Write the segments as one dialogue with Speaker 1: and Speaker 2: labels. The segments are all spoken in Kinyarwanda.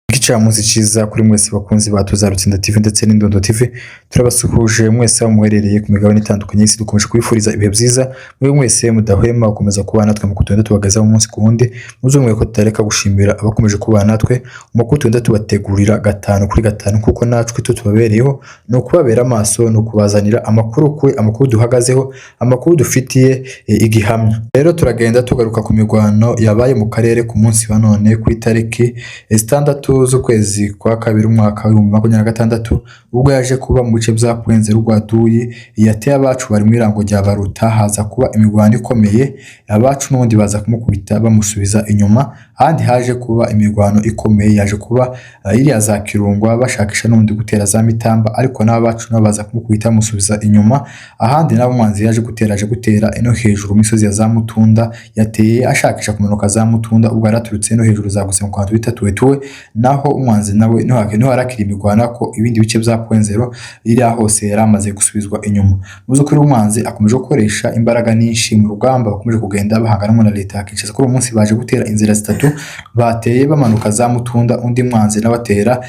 Speaker 1: Igicamunsi ciza kuri mwese bakunzi ba Tuzarutsinda TV ndetse n'Indondo TV, turabasuhuje mwese aho muherereye ku migabane itandukanye y'isi. Dukomeje kwifuriza ibihe byiza mwe mwese mudahwema gukomeza kubana natwe mu kutugenda tubagazaho umunsi ku wundi. Muzumwe ko tutareka gushimira abakomeje kubana natwe mu kutugenda tubategurira gatanu kuri gatanu, kuko natwe tubabereyeho no kubabera amaso no kubazanira amakuru duhagazeho, amakuru dufitiye igihamya. Rero turagenda tugaruka ku mirwano yabaye mu karere ku munsi wa none ku itariki 6 z'ukwezi kwa kabiri umwaka wa 2026, ubwo yaje kuba mu bice bya Pwenze Rugwaduyi yateye abacu bari mu irango rya Baruta, haza kuba imirwano ikomeye, abacu n'ubundi baza kumukubita bamusubiza inyuma. Ahandi haje kuba imirwano ikomeye yaje kuba iriya za Kirungwa bashakisha n'ubundi gutera za Mitamba, ariko n'abacu nabo baza kumukubita bamusubiza inyuma. Ahandi nabo Mwanzi yaje gutera ino hejuru misozi ya za Mutunda, yateye ashakisha kumanuka za Mutunda, ubwo yaraturutse no hejuru zaguse mu Rwanda bita Tuwetuwe, naho Umwanzi nawe no harakira imirwano ko ibindi bice bya Pwenzero iriya hose yaramaze gusubizwa inyuma. Muzo kuri Umwanzi akomeje gukoresha imbaraga nyinshi mu rugamba, bakomeje kugenda bahanganamo na leta ya Kinshasa. Kuri umunsi baje gutera inzira zitatu, bateye bamanuka za Mutunda, undi Mwanzi nabatera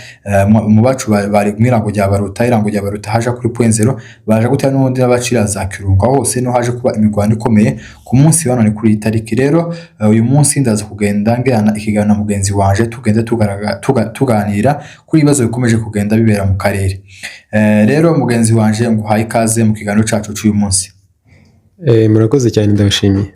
Speaker 1: mu bacu bari mu irango rya Baruta, irango rya Baruta haje kuri Pwenzero, baje gutera n'undi n'abacira za Kirunga, hose no haje kuba imirwano ikomeye ku munsi wa none kuri itariki. Rero uyu munsi ndaza kugenda ngana ikiganiro na mugenzi wanje, tugenda tuganira kuri ibibazo bikomeje kugenda bibera mu karere. Rero mugenzi wanje nguhaye ikaze mu kiganiro cacu cy'uyu munsi.
Speaker 2: Murakoze cyane, ndabashimiye.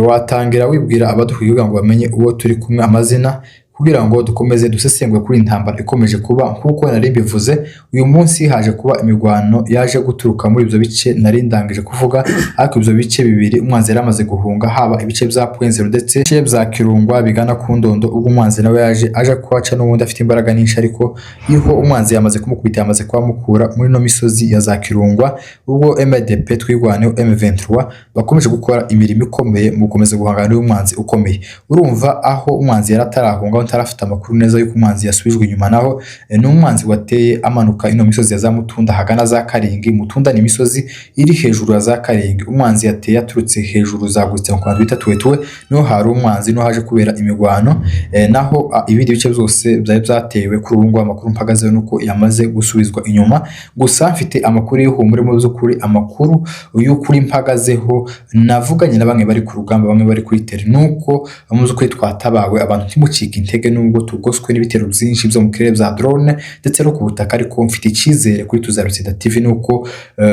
Speaker 1: Watangira wibwira abaduhuye ngo bamenye uwo turi kumwe amazina, kugira ngo dukomeze dusesengwe kuri intambara ikomeje kuba. Nkuko nari mbivuze, uyu munsi haje kuba imirwano yaje guturuka muri ibyo bice nari ndangije kuvuga, ariko ibyo bice bibiri Umwanzi yaramaze guhunga, haba ibice bya Pwenzero ndetse ibice bya Kirungwa bigana ku Ndondo. Ubwo Umwanzi nawe aje kuhaca n'ubundi afite imbaraga nyinshi, ariko yuko Umwanzi yamaze kumukubita, yamaze kwamukura muri no misozi ya za Kirungwa. Ubwo MDP twigwaneho M23 bakomeje gukora imirimo ikomeye mu gukomeza guhangana n'Umwanzi ukomeye. Urumva aho Umwanzi yaratarahunga ntarafite amakuru neza yuko Umwanzi yasubijwe inyuma, naho n'Umwanzi wateye amanuka ino misozi ya za Mutunda hagana za Karingi. Mutunda ni imisozi iri hejuru ya za Karingi. Umwanzi yateye aturutse hejuru zagutse mu Rwanda bita Tuwetuwe, niho hari Umwanzi, no haje kubera imirwano. Naho ibindi bice byose byari byatewe kuri ubu ngo amakuru mpagazeho nuko yamaze gusubizwa inyuma. Gusa mfite amakuru y'ihumure mu by'ukuri, amakuru y'ukuri mpagazeho, navuganye na bamwe bari ku rugamba, bamwe bari kuri tele, nuko mu by'ukuri twatabawe, abantu ntimucike intege nubwo tugoswe n'ibitero byinshi byo mu kirere bya drone ndetse no ku butaka. Ariko mfite icyizere kuri Tuzarutsinda TV nuko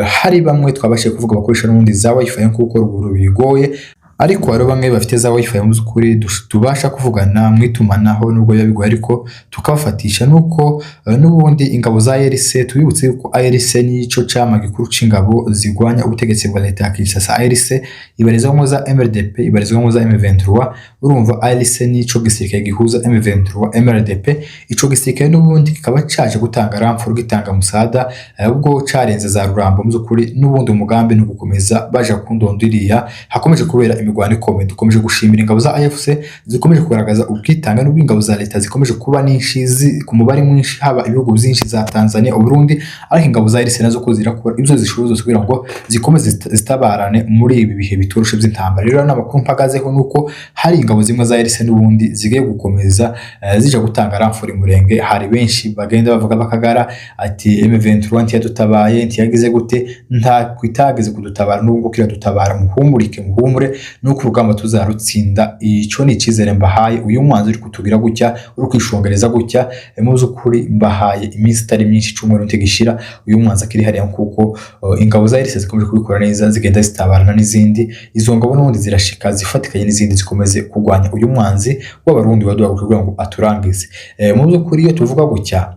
Speaker 1: hari bamwe twabashije kuvuga bakoresha n'ubundi za wifi kuko ruguru bigoye, ariko hari bamwe bafite za wifi mu by'ukuri tubasha kuvugana mu itumanaho nubwo yabigoye, ariko tukabafatisha. Nuko n'ubundi ingabo za ARC, tubibutse yuko ARC nico cyama gikuru c'ingabo zigwanya ubutegetsi bwa leta ya Kinshasa. ARC ibarizwamo za MRDP, ibarizwamo za M23. Urumva ARC nico gisirikare gihuza M23 MRDP. Ico gisirikare n'ubundi kikaba caje gutanga ramforo, gitanga musada, ubwo carenze za Rurambo. Mu by'ukuri n'ubundi umugambi no gukomeza baje ku Ndondo iriya hakomeje kubera imirwano ikomeye. Dukomeje gushimira ingabo za AFC zikomeje kugaragaza ubwitanga, n'ubwo ingabo za leta zikomeje kuba nyinshi ku mubare mwinshi, haba ibihugu byinshi za Tanzania, Burundi, ariko ingabo za ARC nazo ko zirakora ibyo zishoboye kugira ngo zikomeze zitabarane muri ibi bihe bitoroshe by'intambara. Rero n'amakuru mpagazeho nuko hari ingabo zimwe za ARC n'ubundi zigiye gukomeza zije gutanga ramforo murenge. Hari benshi bagenda bavuga bakagara ati M23 ntiyadutabaye, ntiyagize gute, nta kwitageze kudutabara, n'ubwo kira dutabara. Muhumure nuko urugamba tuzarutsinda. Ico ni icyizere mbahaye. Uyu Mwanzi uri kutugira gutya, uri kwishongereza gutya, mu by'ukuri mbahaye iminsi itari myinshi, cyumweru ntegishira uyu Mwanzi akiri hariya, kuko ingabo za ARC zikomeje kubikora neza, zigenda zitabarana n'izindi. Izo ngabo n'ubundi zirashika zifatikanye n'izindi zikomeze kugwanya uyu Mwanzi w'abarundi baduhaguruka kugira ngo aturangize. Mu by'ukuri iyo tuvuga gutya,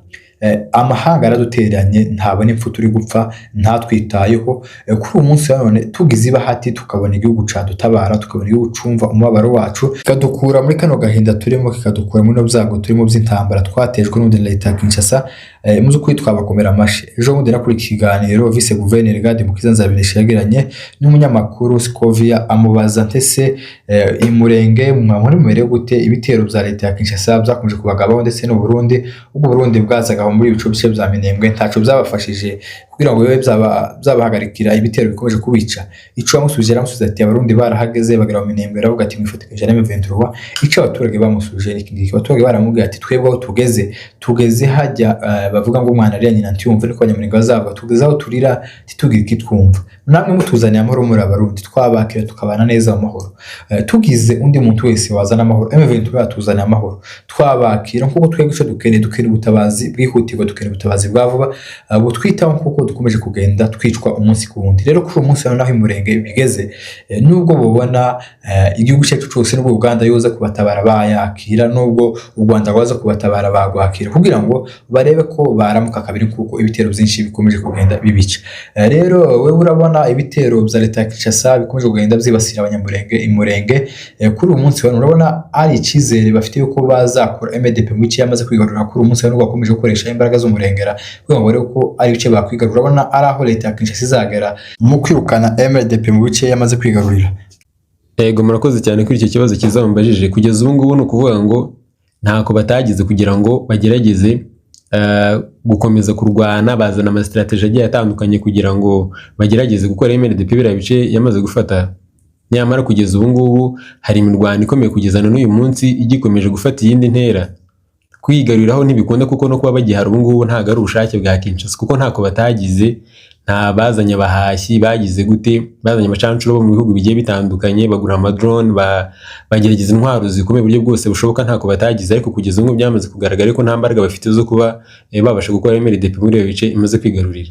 Speaker 1: amahanga araduteranye, ntabone impfu turi gupfa, ntatwitayeho. Kuri uyu munsi wa none tugize ibahati tukabona igihugu cadutabara, tukabona igihugu cumva umubabaro wacu, kikadukura muri kano gahinda turimo, kikadukura muri no byago turimo by'intambara twatejwe n'undi na leta ya Kinshasa. Mu by'ukuri twabakomera amashi. Ejo bundi nakuri ikiganiro vice guverineri Gadi Mukiza Nzabinesha yagiranye n'umunyamakuru Scovia, amubaza ntese imurenge muri mumere gute ibitero bya leta ya Kinshasa byakomeje kubagabaho ndetse no Burundi. Ubwo Burundi bwazaga muri ibice bya Minembwe ntaco byabafashije kugira ngo bibe byabahagarikira ibitero bikomeje kubica. Ico yamusubije yaramusubije ati abarundi barahageze bagira mu Minembwe, aravuga ati mwifatikanyije na M23. Ico abaturage bamusubije ni kingiki, abaturage baramubwiye ati twebwe aho tugeze hajya bavuga ngo umwana ari nyina ntiyumve, niko Abanyamulenge bazavuga, tugeze aho turira titugira iki twumva, namwe mutuzaniye amahoro muri abarundi twabakira tukabana neza mu mahoro. Tugize undi muntu wese wazana amahoro, M23 yatuzaniye amahoro twabakira, nkuko twebwe ico dukeneye ubutabazi bwihutirwa, dukeneye ubutabazi bwa vuba butwitaho, nkuko dukomeje kugenda twicwa umunsi ku wundi. Rero kuri uyu munsi naho imurenge bigeze, nubwo bubona igihugu cyacu cyose n'ubwo Uganda yoza kubatabara bayakira, nubwo u Rwanda rwaza kubatabara bagwakira, kugira ngo barebe ko baramuka kabiri, kuko ibitero byinshi bikomeje kugenda bibica. Rero wewe urabona ibitero bya leta ya Kinshasa bikomeje kugenda byibasira Abanyamulenge imurenge. Kuri uyu munsi urabona ari ikizere bafite yuko bazakora MDP mu bice yamaze kwigarurira. Kuri uyu munsi n'ubwo bakomeje gukoresha imbaraga z'umurengera kugira ngo barebe ko ari ibice bakwigarura. Urabona ari aho leta ya Kinshasa izagera mu kwirukana MDP mu bice yamaze kwigarurira.
Speaker 2: Yego, murakoze cyane kuri icyo kibazo cyiza mumbajije. Kugeza ubu ngubu ni ukuvuga ngo ntako batagize kugira ngo bagerageze gukomeza kurwana, bazana amastrategie agiye atandukanye kugira ngo bagerageze gukora MDP biriya bice yamaze gufata. Nyamara kugeza ubu ngubu hari imirwano ikomeye kugeza n'uyu munsi igikomeje gufata iyindi ntera. Kwigaruriraho ntibikunda, kuko no kuba bagihara ubu ngubu ntago ari ubushake bwa Kinshasa, kuko ntako batagize. Nta bazanye abahashyi bagize gute, bazanye abacancuro bo mu bihugu bigiye bitandukanye, bagura amadrone, bagerageza intwaro zikomeye uburyo bwose bushoboka, ntako batagize. Ariko kugeza ubu byamaze kugaragara ko nta mbaraga bafite zo kuba babasha gukora MDP muri ibi bice imaze kwigarurira.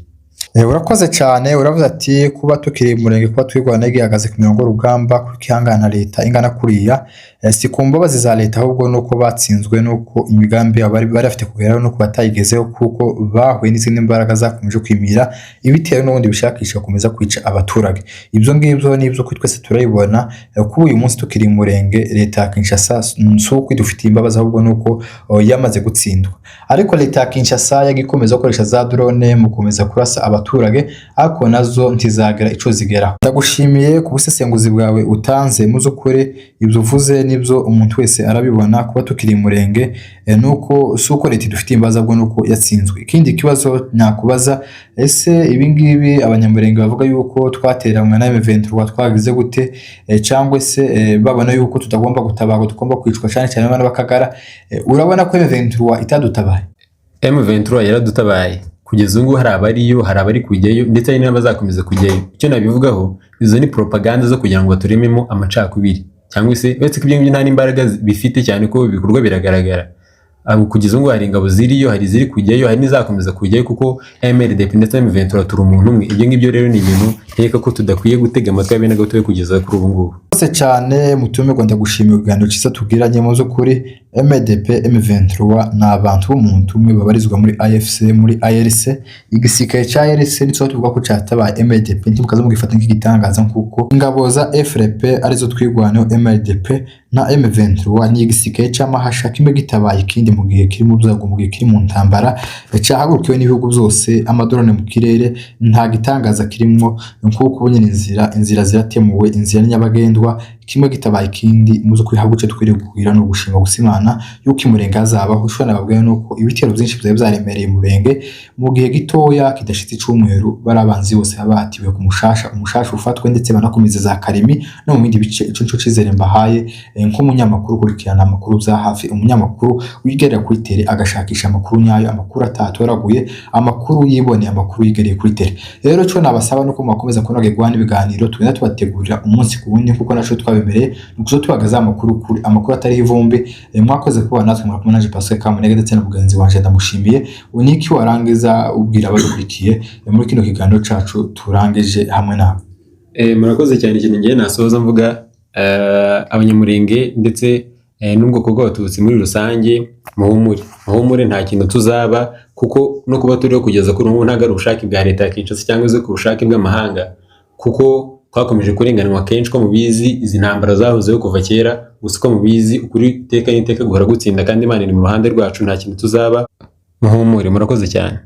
Speaker 1: Urakoze cyane, uravuze ati kuba tukiri murenge, kuba twirwana igihagaze ku mirongo rugamba, kukihangana leta ingana kuriya, si ku mbabazi za leta, ahubwo nuko batsinzwe, nuko imigambi bari bafite kugeraho nuko batayigezeho, kuko bahuye n'izindi mbaraga zakomeje kwimira ibitero n'ubundi bishakisha gukomeza kwica abaturage. Ibyo ngibyo nibyo kuri twese turayibona. Kuba uyu munsi tukiri murenge, leta ya Kinshasa si uko idufitiye imbabazi, ahubwo nuko yamaze gutsindwa. Ariko leta ya Kinshasa yagikomeza gukoresha za drone mu gukomeza kurasa abaturage, ariko nazo ntizagera ico zigeraho. Ndagushimiye ku busesenguzi bwawe utanze, muzukuri ibyo uvuze nibyo umuntu wese arabibona. Kuba tukiri murenge nuko suko leta idufitiye imbabazi, ahubwo nuko yatsinzwe. Ikindi kibazo nakubaza, ese ibi ngibi Abanyamulenge bavuga yuko twateranywe na M23 twagize gute, cyangwa se babona yuko tutagomba gutabarwa, tugomba kwicwa cyane cyane abana bakagara, urabona ko M23 itadutabaye?
Speaker 2: M23 yaradutabaye. Kugeza ubu hari abariyo, hari abari kujyayo, ndetse hari n'abazakomeza kujyayo. Icyo nabivugaho, izo ni propaganda zo kugira ngo baturememo amacakubiri, cyangwa se uretse ko ibyo ngibyo nta n'imbaraga bifite cyane ko ibikorwa biragaragara. Kugeza ubu hari ingabo ziriyo, hari ziri kujyayo, hari n'izakomeza kujyayo, kuko MLDP ndetse na M23 turi umuntu umwe. Ibyo ngibyo rero ni ibintu nkeka ko tudakwiye gutega amatwi abe na gato kugeza kuri ubu ngubu. Cyane mutumirwa, ndagushimiye ikiganiro cyiza tubwiranye. Mu by'ukuri MDP M23 ni abantu b'umuntu umwe babarizwa muri AFC, muri ARC. Igisirikare cya ARC nicyo tuvuga ko cyatabaye MDP, ntimukaze mugifata nk'igitangaza, kuko ingabo za FRP arizo twigwanaho. MDP na M23 ni igisirikare cy'amahasha kimwe gitabaye ikindi mu gihe kiri mu byago, mu gihe kiri mu ntambara, cyahagurukiwe n'ibihugu byose, amadrone mu kirere, nta gitangaza kirimo, kuko nyine inzira ziratemuwe, inzira nyabagendwa, kimwe gitabaye ikindi. Muzo kwihaguce twiri guhira no gushinga gusimana yuko imurenge hazabaho. Ushobora nababwiye nuko ibitero byinshi byari byaremereye umurenge mu gihe gitoya kidashitse icumweru, barabanzi bose abatiwe ku umushasha ufatwe, ndetse banakomeza za Karimi no mu bindi bice. Ico cizere mbahaye nk'umunyamakuru kurikirana amakuru bya hafi, umunyamakuru wigerera kuri tele agashakisha amakuru nyayo, amakuru atatoraguye, amakuru yiboneye, amakuru yigereye kuri tele. Rero cyo nabasaba nuko mukomeza kunogerwa n'ibiganiro tugenda tubategurira umunsi ku wundi, kuko naco twabemereye nuko tubagaza amakuru kuri amakuru atari ivumbi. Mwakoze kuba natwe murakumwe naje Pascal Kamunege ndetse na mugenzi wanje, ndamushimiye. Uniki warangiza ubwira abadukurikiye muri kino kiganiro cacu turangije hamwe nawe. Murakoze cyane. Ikintu ngiye nasoza mvuga, Abanyamulenge ndetse n'ubwoko bw'abatutsi muri rusange, muhumure nta kintu tuzaba, kuko no kuba turiho kugeza kuri ubu ntago ari ubushake bwa leta ya Kinshasa cyangwa se ku bushake bw'amahanga, kuko twakomeje kurenganwa kenshi. Ko mubizi izi ntambara zahozeho kuva kera, gusa ko mubizi ukuri iteka n'iteka guhora gutsinda, kandi Imana iri mu ruhande rwacu, nta kintu tuzaba. Muhumure, murakoze cyane.